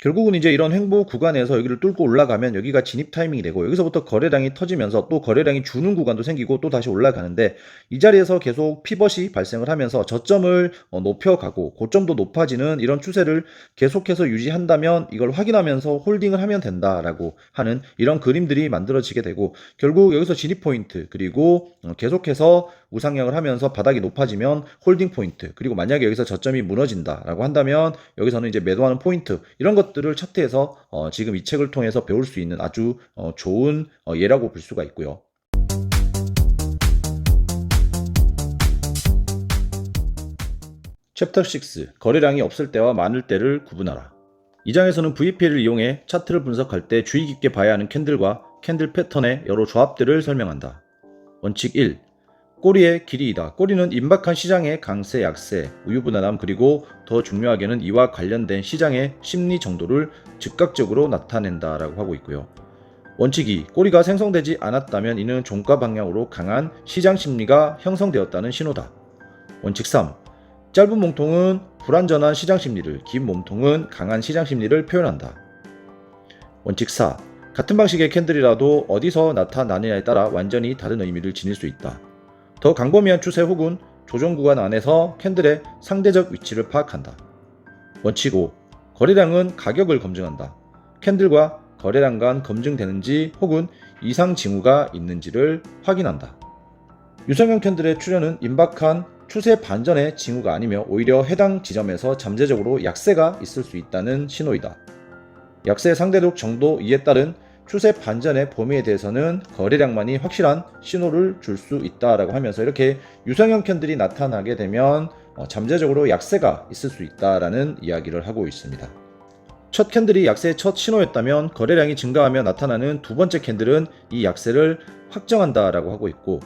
결국은 이제 이런 횡보 구간에서 여기를 뚫고 올라가면 여기가 진입 타이밍이 되고 여기서부터 거래량이 터지면서 또 거래량이 주는 구간도 생기고 또 다시 올라가는데 이 자리에서 계속 피벗이 발생을 하면서 저점을 높여가고 고점도 높아지는 이런 추세를 계속해서 유지한다면 이걸 확인하면서 홀딩을 하면 된다라고 하는 이런 그림들이 만들어지게 되고 결국 여기서 진입 포인트 그리고 계속해서 우상향을 하면서 바닥이 높아지면 홀딩 포인트 그리고 만약에 여기서 저점이 무너진다라고 한다면 여기서는 이제 매도하는 포인트 이런 것들을 차트에서 지금 이 책을 통해서 배울 수 있는 아주 좋은 예라고 볼 수가 있고요. 챕터 6 거래량이 없을 때와 많을 때를 구분하라. 이 장에서는 VP를 이용해 차트를 분석할 때 주의 깊게 봐야 하는 캔들과 캔들 패턴의 여러 조합들을 설명한다. 원칙 1. 꼬리의 길이이다. 꼬리는 임박한 시장의 강세, 약세, 우유부단함 그리고 더 중요하게는 이와 관련된 시장의 심리 정도를 즉각적으로 나타낸다라고 하고 있고요. 원칙 2. 꼬리가 생성되지 않았다면 이는 종가 방향으로 강한 시장 심리가 형성되었다는 신호다. 원칙 3. 짧은 몸통은 불완전한 시장 심리를, 긴 몸통은 강한 시장 심리를 표현한다. 원칙 4. 같은 방식의 캔들이라도 어디서 나타나느냐에 따라 완전히 다른 의미를 지닐 수 있다. 더 광범위한 추세 혹은 조정 구간 안에서 캔들의 상대적 위치를 파악한다. 원칙 5. 거래량은 가격을 검증한다. 캔들과 거래량 간 검증되는지 혹은 이상 징후가 있는지를 확인한다. 유성형 캔들의 출현은 임박한 추세 반전의 징후가 아니며 오히려 해당 지점에서 잠재적으로 약세가 있을 수 있다는 신호이다. 약세 상대적 정도 이에 따른 추세 반전의 범위에 대해서는 거래량만이 확실한 신호를 줄 수 있다라고 하면서 이렇게 유성형 캔들이 나타나게 되면 잠재적으로 약세가 있을 수 있다라는 이야기를 하고 있습니다. 첫 캔들이 약세의 첫 신호였다면 거래량이 증가하며 나타나는 두 번째 캔들은 이 약세를 확정한다라고 하고 있고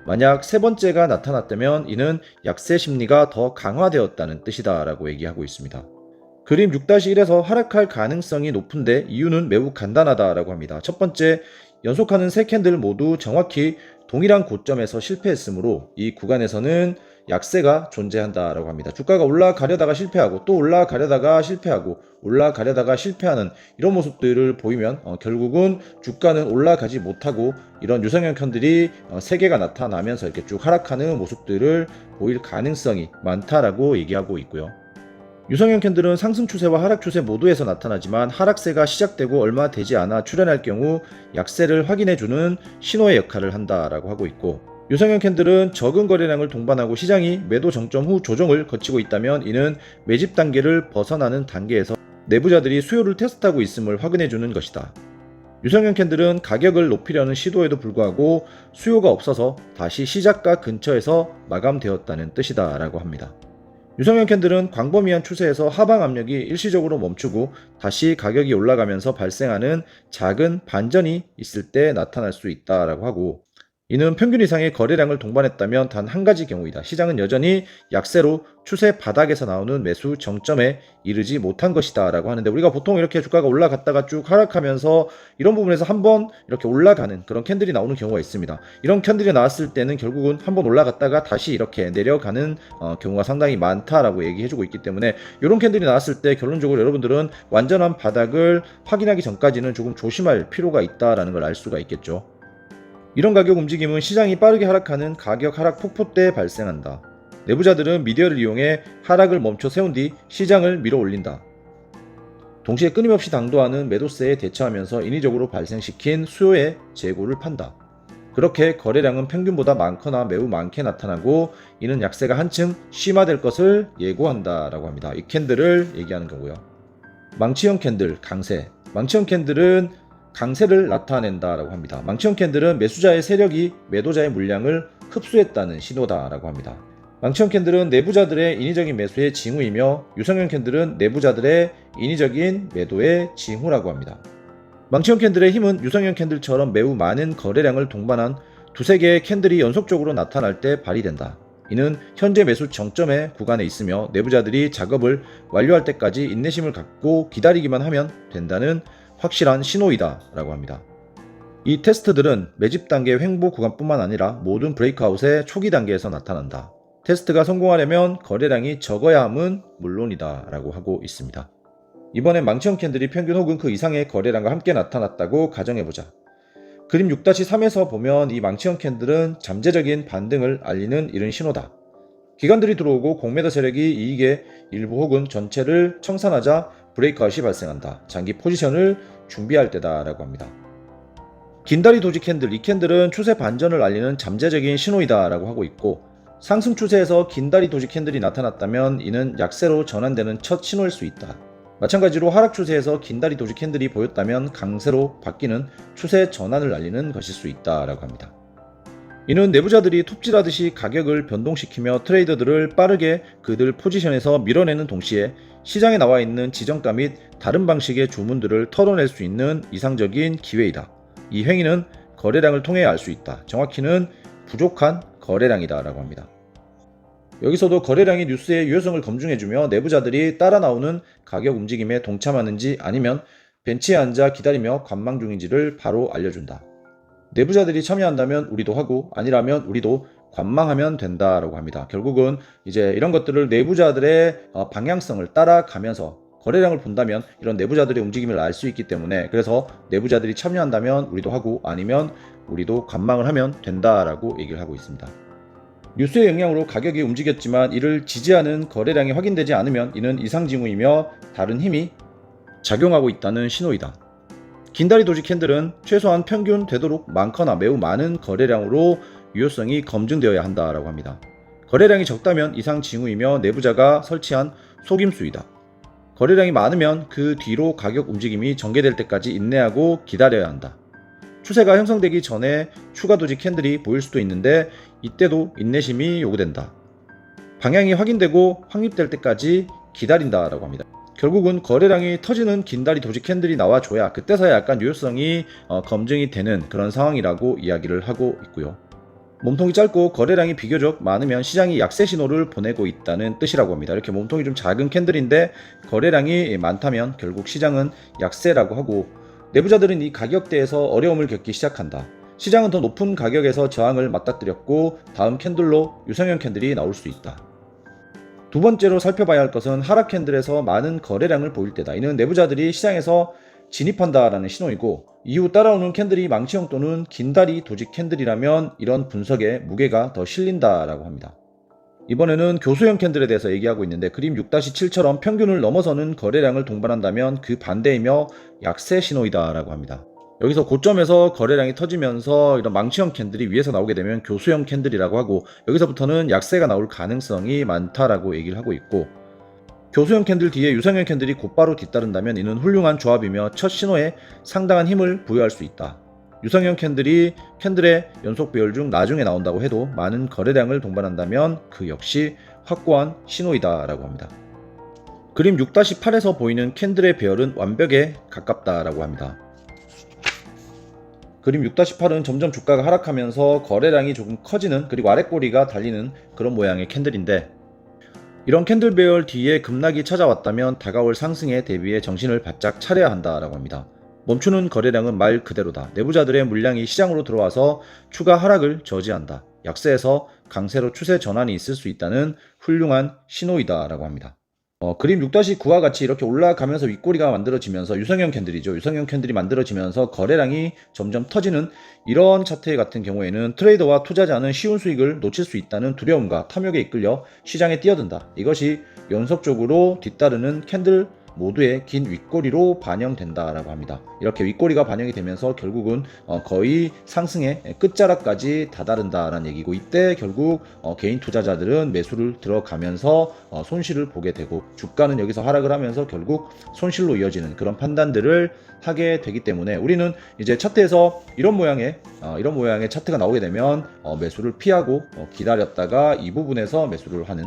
만약 세 번째가 나타났다면 이는 약세 심리가 더 강화되었다는 뜻이다라고 얘기하고 있습니다. 그림 6-1에서 하락할 가능성이 높은데 이유는 매우 간단하다라고 합니다. 첫 번째, 연속하는 세 캔들 모두 정확히 동일한 고점에서 실패했으므로 이 구간에서는 약세가 존재한다라고 합니다. 주가가 올라가려다가 실패하고 또 올라가려다가 실패하고 올라가려다가 실패하는 이런 모습들을 보이면 결국은 주가는 올라가지 못하고 이런 유성형 캔들이 3개가 나타나면서 이렇게 쭉 하락하는 모습들을 보일 가능성이 많다라고 얘기하고 있고요. 유성형 캔들은 상승 추세와 하락 추세 모두에서 나타나지만 하락세가 시작되고 얼마 되지 않아 출현할 경우 약세를 확인해주는 신호의 역할을 한다라고 하고 있고 유성형 캔들은 적은 거래량을 동반하고 시장이 매도 정점 후 조정을 거치고 있다면 이는 매집 단계를 벗어나는 단계에서 내부자들이 수요를 테스트하고 있음을 확인해주는 것이다. 유성형 캔들은 가격을 높이려는 시도에도 불구하고 수요가 없어서 다시 시작가 근처에서 마감되었다는 뜻이다 라고 합니다. 유성형 캔들은 광범위한 추세에서 하방 압력이 일시적으로 멈추고 다시 가격이 올라가면서 발생하는 작은 반전이 있을 때 나타날 수 있다라고 하고 이는 평균 이상의 거래량을 동반했다면 단 한 가지 경우이다. 시장은 여전히 약세로 추세 바닥에서 나오는 매수 정점에 이르지 못한 것이다 라고 하는데 우리가 보통 이렇게 주가가 올라갔다가 쭉 하락하면서 이런 부분에서 한번 이렇게 올라가는 그런 캔들이 나오는 경우가 있습니다. 이런 캔들이 나왔을 때는 결국은 한번 올라갔다가 다시 이렇게 내려가는 경우가 상당히 많다라고 얘기해주고 있기 때문에 이런 캔들이 나왔을 때 결론적으로 여러분들은 완전한 바닥을 확인하기 전까지는 조금 조심할 필요가 있다라는 걸 알 수가 있겠죠. 이런 가격 움직임은 시장이 빠르게 하락하는 가격 하락 폭포 때 발생한다. 내부자들은 미디어를 이용해 하락을 멈춰 세운 뒤 시장을 밀어 올린다. 동시에 끊임없이 당도하는 매도세에 대처하면서 인위적으로 발생시킨 수요의 재고를 판다. 그렇게 거래량은 평균보다 많거나 매우 많게 나타나고 이는 약세가 한층 심화될 것을 예고한다라고 합니다. 이 캔들을 얘기하는 거고요. 망치형 캔들, 강세. 망치형 캔들은 강세를 나타낸다라고 합니다. 망치형 캔들은 매수자의 세력이 매도자의 물량을 흡수했다는 신호다라고 합니다. 망치형 캔들은 내부자들의 인위적인 매수의 징후이며 유성형 캔들은 내부자들의 인위적인 매도의 징후라고 합니다. 망치형 캔들의 힘은 유성형 캔들처럼 매우 많은 거래량을 동반한 두세 개의 캔들이 연속적으로 나타날 때 발휘된다. 이는 현재 매수 정점의 구간에 있으며 내부자들이 작업을 완료할 때까지 인내심을 갖고 기다리기만 하면 된다는 확실한 신호이다 라고 합니다. 이 테스트들은 매집 단계 횡보 구간뿐만 아니라 모든 브레이크아웃의 초기 단계에서 나타난다. 테스트가 성공하려면 거래량이 적어야 함은 물론이다 라고 하고 있습니다. 이번엔 망치형 캔들이 평균 혹은 그 이상의 거래량과 함께 나타났다고 가정해보자. 그림 6-3에서 보면 이 망치형 캔들은 잠재적인 반등을 알리는 이런 신호다. 기관들이 들어오고 공매도 세력이 이익의 일부 혹은 전체를 청산하자 브레이크아웃이 발생한다. 장기 포지션을 준비할 때다 라고 합니다. 긴다리 도지 캔들, 이 캔들은 추세 반전을 알리는 잠재적인 신호이다 라고 하고 있고, 상승 추세에서 긴다리 도지 캔들이 나타났다면 이는 약세로 전환되는 첫 신호일 수 있다. 마찬가지로 하락 추세에서 긴다리 도지 캔들이 보였다면 강세로 바뀌는 추세 전환을 알리는 것일 수 있다 라고 합니다. 이는 내부자들이 톱질하듯이 가격을 변동시키며 트레이더들을 빠르게 그들 포지션에서 밀어내는 동시에 시장에 나와 있는 지정가 및 다른 방식의 주문들을 털어낼 수 있는 이상적인 기회이다. 이 행위는 거래량을 통해 알 수 있다. 정확히는 부족한 거래량이다 라고 합니다. 여기서도 거래량이 뉴스의 유효성을 검증해주며 내부자들이 따라 나오는 가격 움직임에 동참하는지 아니면 벤치에 앉아 기다리며 관망 중인지를 바로 알려준다. 내부자들이 참여한다면 우리도 하고 아니라면 우리도 관망하면 된다라고 합니다. 결국은 이제 이런 것들을 내부자들의 방향성을 따라가면서 거래량을 본다면 이런 내부자들의 움직임을 알 수 있기 때문에, 그래서 내부자들이 참여한다면 우리도 하고 아니면 우리도 관망을 하면 된다라고 얘기를 하고 있습니다. 뉴스의 영향으로 가격이 움직였지만 이를 지지하는 거래량이 확인되지 않으면 이는 이상징후이며 다른 힘이 작용하고 있다는 신호이다. 긴다리 도지 캔들은 최소한 평균 되도록 많거나 매우 많은 거래량으로 유효성이 검증되어야 한다라고 합니다. 거래량이 적다면 이상 징후이며 내부자가 설치한 속임수이다. 거래량이 많으면 그 뒤로 가격 움직임이 전개될 때까지 인내하고 기다려야 한다. 추세가 형성되기 전에 추가 도지 캔들이 보일 수도 있는데 이때도 인내심이 요구된다. 방향이 확인되고 확립될 때까지 기다린다라고 합니다. 결국은 거래량이 터지는 긴다리 도지 캔들이 나와줘야 그때서야 약간 유효성이 검증이 되는 그런 상황이라고 이야기를 하고 있고요. 몸통이 짧고 거래량이 비교적 많으면 시장이 약세 신호를 보내고 있다는 뜻이라고 합니다. 이렇게 몸통이 좀 작은 캔들인데 거래량이 많다면 결국 시장은 약세라고 하고, 내부자들은 이 가격대에서 어려움을 겪기 시작한다. 시장은 더 높은 가격에서 저항을 맞닥뜨렸고 다음 캔들로 유성형 캔들이 나올 수 있다. 두 번째로 살펴봐야 할 것은 하락 캔들에서 많은 거래량을 보일 때다. 이는 내부자들이 시장에서 진입한다라는 신호이고, 이후 따라오는 캔들이 망치형 또는 긴다리 도지 캔들이라면 이런 분석에 무게가 더 실린다라고 합니다. 이번에는 교수형 캔들에 대해서 얘기하고 있는데, 그림 6-7처럼 평균을 넘어서는 거래량을 동반한다면 그 반대이며 약세 신호이다라고 합니다. 여기서 고점에서 거래량이 터지면서 이런 망치형 캔들이 위에서 나오게 되면 교수형 캔들이라고 하고, 여기서부터는 약세가 나올 가능성이 많다라고 얘기를 하고 있고, 교수형 캔들 뒤에 유성형 캔들이 곧바로 뒤따른다면 이는 훌륭한 조합이며 첫 신호에 상당한 힘을 부여할 수 있다. 유성형 캔들이 캔들의 연속 배열 중 나중에 나온다고 해도 많은 거래량을 동반한다면 그 역시 확고한 신호이다 라고 합니다. 그림 6-8에서 보이는 캔들의 배열은 완벽에 가깝다라고 합니다. 그림 6-8은 점점 주가가 하락하면서 거래량이 조금 커지는, 그리고 아랫꼬리가 달리는 그런 모양의 캔들인데, 이런 캔들 배열 뒤에 급락이 찾아왔다면 다가올 상승에 대비해 정신을 바짝 차려야 한다라고 합니다. 멈추는 거래량은 말 그대로다. 내부자들의 물량이 시장으로 들어와서 추가 하락을 저지한다. 약세에서 강세로 추세 전환이 있을 수 있다는 훌륭한 신호이다라고 합니다. 그림 6-9와 같이 이렇게 올라가면서 윗꼬리가 만들어지면서 유성형 캔들이죠. 유성형 캔들이 만들어지면서 거래량이 점점 터지는 이런 차트 같은 경우에는 트레이더와 투자자는 쉬운 수익을 놓칠 수 있다는 두려움과 탐욕에 이끌려 시장에 뛰어든다. 이것이 연속적으로 뒤따르는 캔들 모두의 긴 윗꼬리로 반영된다라고 합니다. 이렇게 윗꼬리가 반영이 되면서 결국은 거의 상승의 끝자락까지 다다른다라는 얘기고, 이때 결국 개인 투자자들은 매수를 들어가면서 손실을 보게 되고, 주가는 여기서 하락을 하면서 결국 손실로 이어지는 그런 판단들을 하게 되기 때문에, 우리는 이제 차트에서 이런 모양의 차트가 나오게 되면 매수를 피하고 기다렸다가 이 부분에서 매수를 하는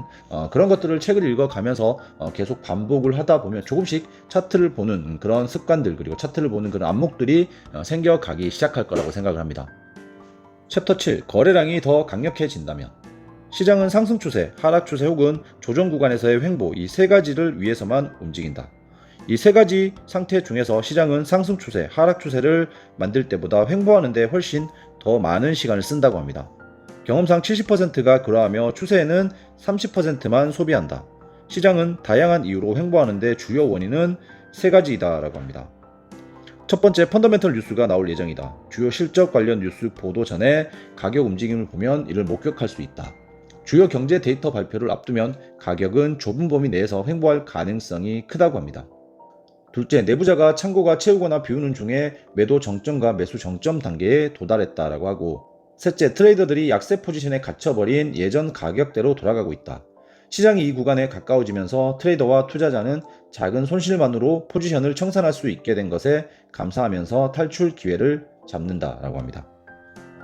그런 것들을 책을 읽어가면서 계속 반복을 하다 보면 조금씩 차트를 보는 그런 습관들, 그리고 차트를 보는 그런 안목들이 생겨가기 시작할 거라고 생각을 합니다. 챕터 7. 거래량이 더 강력해진다면. 시장은 상승 추세, 하락 추세 혹은 조정 구간에서의 횡보, 이 세 가지를 위해서만 움직인다. 이 세 가지 상태 중에서 시장은 상승 추세, 하락 추세를 만들 때보다 횡보하는 데 훨씬 더 많은 시간을 쓴다고 합니다. 경험상 70%가 그러하며 추세에는 30%만 소비한다. 시장은 다양한 이유로 횡보하는데 주요 원인은 세 가지이다 라고 합니다. 첫 번째, 펀더멘털 뉴스가 나올 예정이다. 주요 실적 관련 뉴스 보도 전에 가격 움직임을 보면 이를 목격할 수 있다. 주요 경제 데이터 발표를 앞두면 가격은 좁은 범위 내에서 횡보할 가능성이 크다고 합니다. 둘째, 내부자가 창고가 채우거나 비우는 중에 매도 정점과 매수 정점 단계에 도달했다라고 하고, 셋째, 트레이더들이 약세 포지션에 갇혀버린 예전 가격대로 돌아가고 있다. 시장이 이 구간에 가까워지면서 트레이더와 투자자는 작은 손실만으로 포지션을 청산할 수 있게 된 것에 감사하면서 탈출 기회를 잡는다라고 합니다.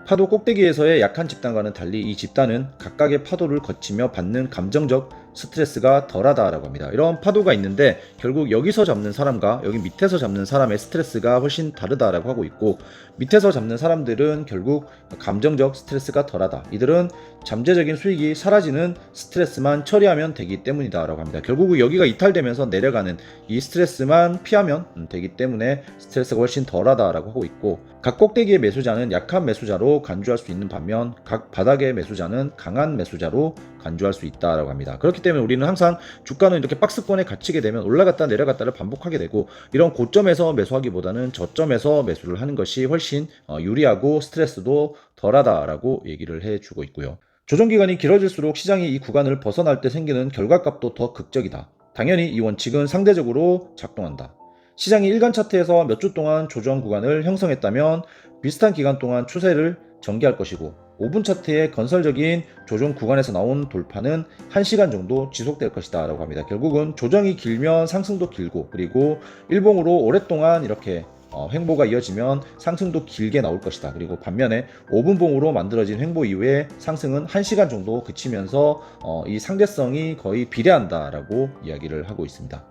파도 꼭대기에서의 약한 집단과는 달리 이 집단은 각각의 파도를 거치며 받는 감정적 스트레스가 덜하다라고 합니다. 이런 파도가 있는데 결국 여기서 잡는 사람과 여기 밑에서 잡는 사람의 스트레스가 훨씬 다르다라고 하고 있고, 밑에서 잡는 사람들은 결국 감정적 스트레스가 덜하다. 이들은 잠재적인 수익이 사라지는 스트레스만 처리하면 되기 때문이다라고 합니다. 결국 여기가 이탈되면서 내려가는 이 스트레스만 피하면 되기 때문에 스트레스가 훨씬 덜하다라고 하고 있고, 각 꼭대기의 매수자는 약한 매수자로 간주할 수 있는 반면 각 바닥의 매수자는 강한 매수자로 간주할 수 있다라고 합니다. 그렇기 때문에 우리는 항상 주가는 이렇게 박스권에 갇히게 되면 올라갔다 내려갔다를 반복하게 되고, 이런 고점에서 매수하기보다는 저점에서 매수를 하는 것이 훨씬 유리하고 스트레스도 덜하다라고 얘기를 해주고 있고요. 조정기간이 길어질수록 시장이 이 구간을 벗어날 때 생기는 결과값도 더 극적이다. 당연히 이 원칙은 상대적으로 작동한다. 시장이 일간 차트에서 몇 주 동안 조정 구간을 형성했다면 비슷한 기간 동안 추세를 전개할 것이고, 5분 차트의 건설적인 조정 구간에서 나온 돌파는 1시간 정도 지속될 것이다 라고 합니다. 결국은 조정이 길면 상승도 길고, 그리고 일봉으로 오랫동안 이렇게 횡보가 이어지면 상승도 길게 나올 것이다. 그리고 반면에 5분봉으로 만들어진 횡보 이후에 상승은 1시간 정도 그치면서 이 상대성이 거의 비례한다라고 이야기를 하고 있습니다.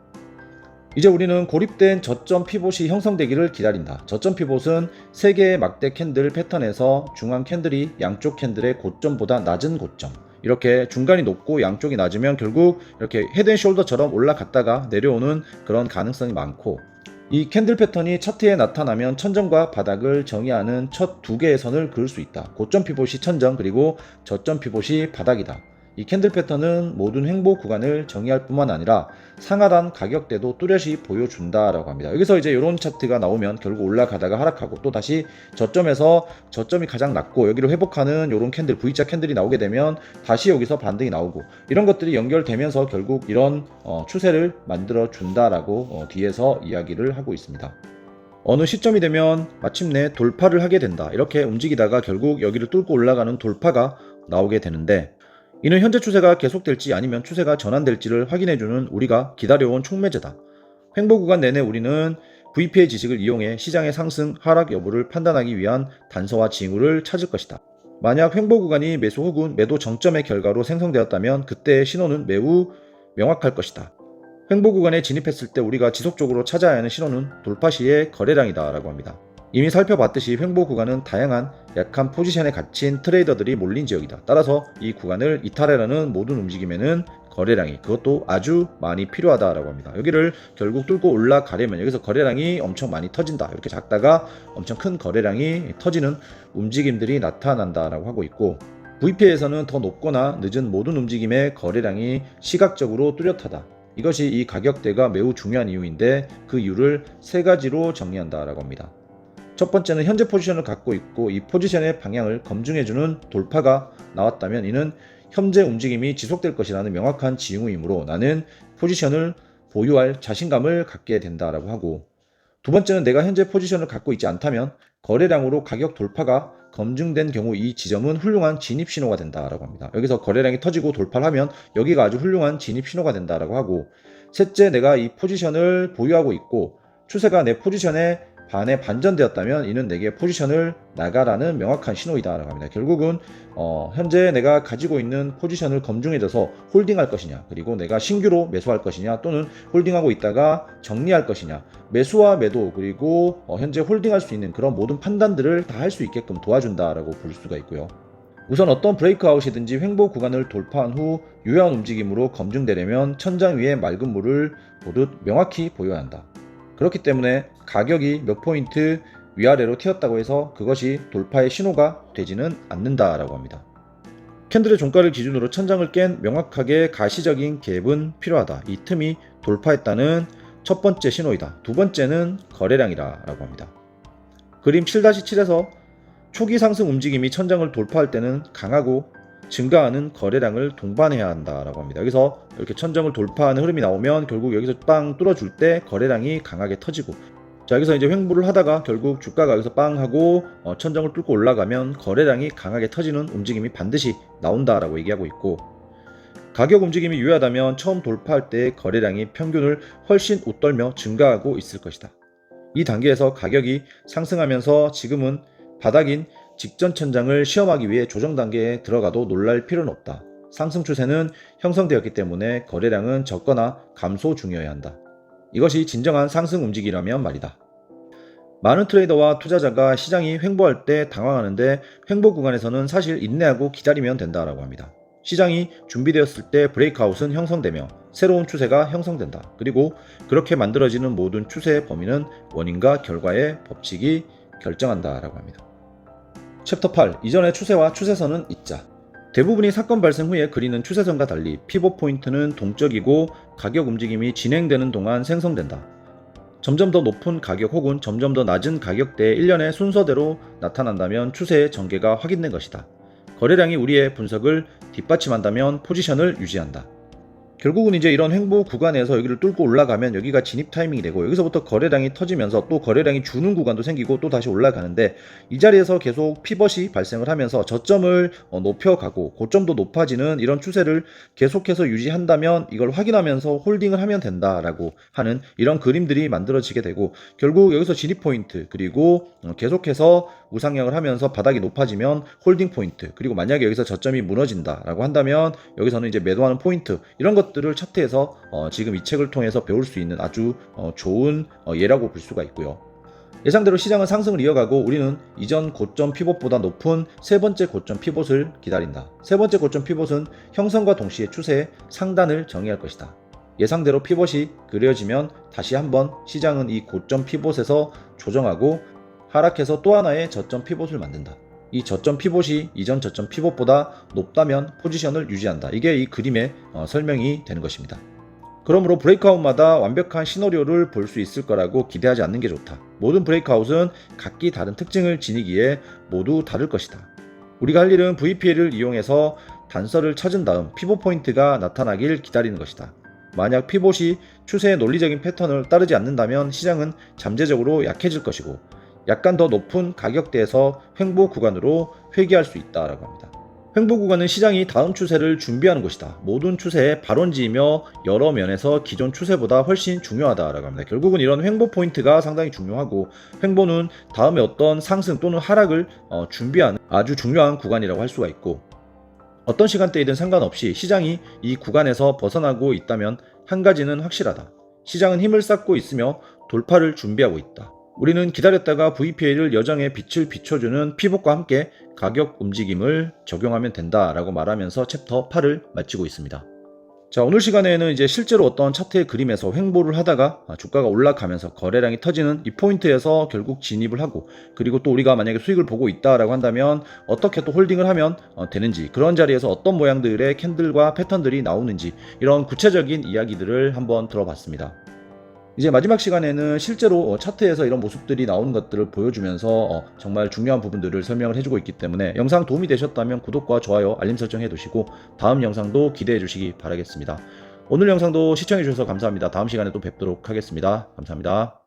이제 우리는 고립된 저점 피봇이 형성되기를 기다린다. 저점 피봇은 3개의 막대 캔들 패턴에서 중앙 캔들이 양쪽 캔들의 고점보다 낮은 고점, 이렇게 중간이 높고 양쪽이 낮으면 결국 이렇게 헤드앤숄더처럼 올라갔다가 내려오는 그런 가능성이 많고, 이 캔들 패턴이 차트에 나타나면 천정과 바닥을 정의하는 첫 2개의 선을 그을 수 있다. 고점 피봇이 천정, 그리고 저점 피봇이 바닥이다. 이 캔들 패턴은 모든 횡보 구간을 정의할 뿐만 아니라 상하단 가격대도 뚜렷이 보여준다라고 합니다. 여기서 이제 이런 차트가 나오면 결국 올라가다가 하락하고 또 다시 저점에서 저점이 가장 낮고 여기를 회복하는 이런 캔들, V자 캔들이 나오게 되면 다시 여기서 반등이 나오고, 이런 것들이 연결되면서 결국 이런 추세를 만들어 준다라고 뒤에서 이야기를 하고 있습니다. 어느 시점이 되면 마침내 돌파를 하게 된다. 이렇게 움직이다가 결국 여기를 뚫고 올라가는 돌파가 나오게 되는데, 이는 현재 추세가 계속될지 아니면 추세가 전환될지를 확인해주는 우리가 기다려온 촉매제다. 횡보 구간 내내 우리는 VPA 지식을 이용해 시장의 상승, 하락 여부를 판단하기 위한 단서와 징후를 찾을 것이다. 만약 횡보 구간이 매수 혹은 매도 정점의 결과로 생성되었다면 그때의 신호는 매우 명확할 것이다. 횡보 구간에 진입했을 때 우리가 지속적으로 찾아야 하는 신호는 돌파 시의 거래량이다 라고 합니다. 이미 살펴봤듯이 횡보 구간은 다양한 약한 포지션에 갇힌 트레이더들이 몰린 지역이다. 따라서 이 구간을 이탈하려는 모든 움직임에는 거래량이, 그것도 아주 많이 필요하다라고 합니다. 여기를 결국 뚫고 올라가려면 여기서 거래량이 엄청 많이 터진다. 이렇게 작다가 엄청 큰 거래량이 터지는 움직임들이 나타난다라고 하고 있고, VP에서는 더 높거나 늦은 모든 움직임의 거래량이 시각적으로 뚜렷하다. 이것이 이 가격대가 매우 중요한 이유인데 그 이유를 3가지로 정리한다라고 합니다. 첫 번째는 현재 포지션을 갖고 있고 이 포지션의 방향을 검증해주는 돌파가 나왔다면 이는 현재 움직임이 지속될 것이라는 명확한 징후이므로 나는 포지션을 보유할 자신감을 갖게 된다라고 하고, 두 번째는 내가 현재 포지션을 갖고 있지 않다면 거래량으로 가격 돌파가 검증된 경우 이 지점은 훌륭한 진입 신호가 된다라고 합니다. 여기서 거래량이 터지고 돌파를 하면 여기가 아주 훌륭한 진입 신호가 된다라고 하고, 셋째, 내가 이 포지션을 보유하고 있고 추세가 내 포지션에 반에 반전되었다면 이는 내게 포지션을 나가라는 명확한 신호이다 라고 합니다. 결국은 현재 내가 가지고 있는 포지션을 검증해줘서 홀딩할 것이냐, 그리고 내가 신규로 매수할 것이냐, 또는 홀딩하고 있다가 정리할 것이냐, 매수와 매도, 그리고 현재 홀딩할 수 있는 그런 모든 판단들을 다 할 수 있게끔 도와준다라고 볼 수가 있고요. 우선 어떤 브레이크아웃이든지 횡보 구간을 돌파한 후 유효한 움직임으로 검증되려면 천장 위에 맑은 물을 보듯 명확히 보여야 한다. 그렇기 때문에 가격이 몇 포인트 위아래로 튀었다고 해서 그것이 돌파의 신호가 되지는 않는다라고 합니다. 캔들의 종가를 기준으로 천장을 깬 명확하게 가시적인 갭은 필요하다. 이 틈이 돌파했다는 것은 돌파의 신호가 되는 것이다. 그렇기 때문에 첫 번째 신호이다. 두 번째는 거래량이라 라고 합니다. 그림 7-7에서 초기 상승 움직임이 천장을 돌파할 때는 강하고 증가하는 거래량을 동반해야 한다라고 합니다. 여기서 이렇게 천장을 돌파하는 흐름이 나오면 결국 여기서 빵 뚫어줄 때 거래량이 강하게 터지고, 자 여기서 이제 횡보를 하다가 결국 주가가 여기서 빵 하고 천장을 뚫고 올라가면 거래량이 강하게 터지는 움직임이 반드시 나온다라고 얘기하고 있고, 가격 움직임이 유효하다면 처음 돌파할 때 거래량이 평균을 훨씬 웃돌며 증가하고 있을 것이다. 이 단계에서 가격이 상승하면서 지금은 바닥인 직전 천장을 시험하기 위해 조정 단계에 들어가도 놀랄 필요는 없다. 상승 추세는 형성되었기 때문에 거래량은 적거나 감소 중이어야 한다. 이것이 진정한 상승 움직임이라면 말이다. 많은 트레이더와 투자자가 시장이 횡보할 때 당황하는데, 횡보 구간에서는 사실 인내하고 기다리면 된다라고 합니다. 시장이 준비되었을 때 브레이크아웃은 형성되며 새로운 추세가 형성된다. 그리고 그렇게 만들어지는 모든 추세의 범위는 원인과 결과의 법칙이 결정한다라고 합니다. 챕터 8. 이전의 추세와 추세선은 잊자. 대부분이 사건 발생 후에 그리는 추세선과 달리 피봇 포인트는 동적이고 가격 움직임이 진행되는 동안 생성된다. 점점 더 높은 가격 혹은 점점 더 낮은 가격대의 일련의 순서대로 나타난다면 추세의 전개가 확인된 것이다. 거래량이 우리의 분석을 뒷받침한다면 포지션을 유지한다. 결국은 이제 이런 횡보 구간에서 여기를 뚫고 올라가면 여기가 진입 타이밍이 되고, 여기서부터 거래량이 터지면서 또 거래량이 주는 구간도 생기고 또 다시 올라가는데, 이 자리에서 계속 피벗이 발생을 하면서 저점을 높여가고 고점도 높아지는 이런 추세를 계속해서 유지한다면 이걸 확인하면서 홀딩을 하면 된다라고 하는 이런 그림들이 만들어지게 되고, 결국 여기서 진입 포인트, 그리고 계속해서 우상향을 하면서 바닥이 높아지면 홀딩 포인트, 그리고 만약에 여기서 저점이 무너진다라고 한다면 여기서는 이제 매도하는 포인트, 이런 것들을 차트에서 지금 이 책을 통해서 배울 수 있는 아주 좋은 예라고 볼 수가 있고요. 예상대로 시장은 상승을 이어가고 우리는 이전 고점 피봇보다 높은 세 번째 고점 피봇을 기다린다. 세 번째 고점 피봇은 형성과 동시에 추세의 상단을 정의할 것이다. 예상대로 피봇이 그려지면 다시 한번 시장은 이 고점 피봇에서 조정하고 하락해서 또 하나의 저점 피봇을 만든다. 이 저점 피봇이 이전 저점 피봇보다 높다면 포지션을 유지한다. 이게 이 그림의 설명이 되는 것입니다. 그러므로 브레이크아웃마다 완벽한 시나리오를 볼 수 있을 거라고 기대하지 않는 게 좋다. 모든 브레이크아웃은 각기 다른 특징을 지니기에 모두 다를 것이다. 우리가 할 일은 VPL을 이용해서 단서를 찾은 다음 피봇 포인트가 나타나길 기다리는 것이다. 만약 피봇이 추세의 논리적인 패턴을 따르지 않는다면 시장은 잠재적으로 약해질 것이고, 약간 더 높은 가격대에서 횡보 구간으로 회귀할 수 있다라고 합니다. 횡보 구간은 시장이 다음 추세를 준비하는 곳이다. 모든 추세의 발원지이며 여러 면에서 기존 추세보다 훨씬 중요하다라고 합니다. 결국은 이런 횡보 포인트가 상당히 중요하고, 횡보는 다음에 어떤 상승 또는 하락을 준비하는 아주 중요한 구간이라고 할 수가 있고, 어떤 시간대이든 상관없이 시장이 이 구간에서 벗어나고 있다면 한 가지는 확실하다. 시장은 힘을 쌓고 있으며 돌파를 준비하고 있다. 우리는 기다렸다가 VPL을 여정에 빛을 비춰주는 피봇과 함께 가격 움직임을 적용하면 된다라고 말하면서 챕터 8을 마치고 있습니다. 자, 오늘 시간에는 이제 실제로 어떤 차트의 그림에서 횡보를 하다가 주가가 올라가면서 거래량이 터지는 이 포인트에서 결국 진입을 하고, 그리고 또 우리가 만약에 수익을 보고 있다라고 한다면 어떻게 또 홀딩을 하면 되는지, 그런 자리에서 어떤 모양들의 캔들과 패턴들이 나오는지, 이런 구체적인 이야기들을 한번 들어봤습니다. 이제 마지막 시간에는 실제로 차트에서 이런 모습들이 나오는 것들을 보여주면서 정말 중요한 부분들을 설명을 해주고 있기 때문에 영상 도움이 되셨다면 구독과 좋아요, 알림 설정 해두시고 다음 영상도 기대해 주시기 바라겠습니다. 오늘 영상도 시청해 주셔서 감사합니다. 다음 시간에 또 뵙도록 하겠습니다. 감사합니다.